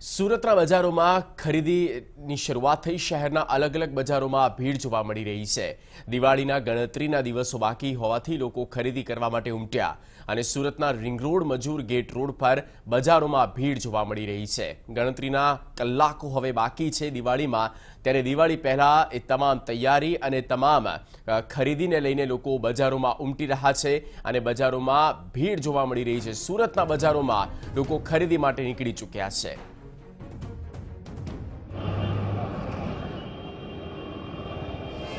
સુરતના બજારોમાં ખરીદીની શરૂઆત થઈ। શહેરના અલગ અલગ બજારોમાં ભીડ જોવા મળી રહી છે। દિવાળીના ગણતરીના દિવસો બાકી હોવાથી લોકો ખરીદી કરવા માટે ઉમટ્યા અને સુરતના રિંગ રોડ મજૂર ગેટ રોડ પર બજારોમાં ભીડ જોવા મળી રહી છે। ગણતરીના કલાકો હવે બાકી છે દિવાળીમાં, ત્યારે દિવાળી પહેલા એ તમામ તૈયારી અને તમામ ખરીદીને લઈને લોકો બજારોમાં ઉમટી રહ્યા છે અને બજારોમાં ભીડ જોવા મળી રહી છે। સુરતના બજારોમાં લોકો ખરીદી માટે નીકળી ચૂક્યા છે।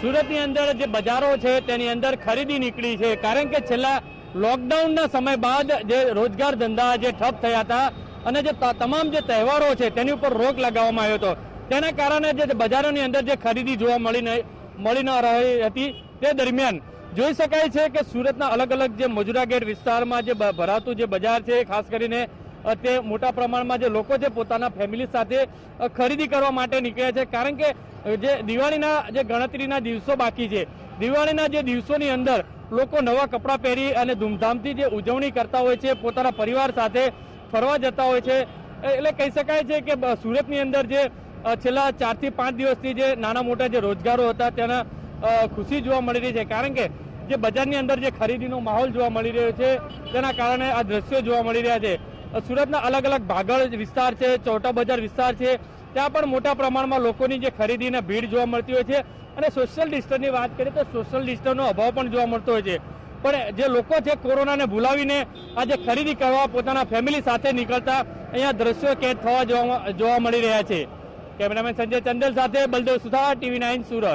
સુરતની અંદર જે બજારો છે તેની અંદર ખરીદી નીકળી છે, કારણ કે છેલ્લા લોકડાઉનના સમય બાદ જે રોજગાર ધંધા જે ઠપ થયા હતા અને જે તમામ જે તહેવારો છે તેની ઉપર રોક લગાવવામાં આવ્યો હતો, તેના કારણે જે બજારોની અંદર જે ખરીદી જોવા મળી ન રહી હતી, તે દરમિયાન જોઈ શકાય છે કે સુરતના અલગ અલગ જે મજૂરા ગેટ વિસ્તારમાં જે ભરાતું જે બજાર છે, ખાસ કરીને તે મોટા પ્રમાણમાં જે લોકો છે પોતાના ફેમિલી સાથે ખરીદી કરવા માટે નીકળ્યા છે, કારણ કે જે દિવાળીના જે ગણતરીના દિવસો બાકી છે, દિવાળીના જે દિવસોની અંદર લોકો નવા કપડાં પહેરી અને ધૂમધામથી જે ઉજવણી કરતા હોય છે, પોતાના પરિવાર સાથે ફરવા જતા હોય છે। એટલે કહી શકાય છે કે સુરતની અંદર જે છેલ્લા 4 થી 5 દિવસથી જે નાના મોટા જે રોજગારો હતા તેના ખુશી જોવા મળી રહી છે, કારણ કે જે બજારની અંદર જે ખરીદીનો માહોલ જોવા મળી રહ્યો છે તેના કારણે આ દ્રશ્યો જોવા મળી રહ્યા છે। સુરતના અલગ અલગ ભાગળ વિસ્તાર છે, ચોટા બજાર વિસ્તાર છે, ત્યાં પણ મોટા પ્રમાણમાં લોકોની જે ખરીદીને ભીડ જોવા મળતી હોય છે અને સોશિયલ ડિસ્ટન્સની વાત કરીએ તો સોશિયલ ડિસ્ટન્સનો અભાવ પણ જોવા મળતો હોય છે, પણ જે લોકો છે કોરોનાને ભૂલાવીને આજે ખરીદી કરવા પોતાના ફેમિલી સાથે નીકળતા અહીંયા દ્રશ્યો કેદ થવા જોવા મળી રહ્યા છે। કેમેરામેન સંજય ચંદેલ સાથે બલદેવ સુથાર, TV9 સુરત।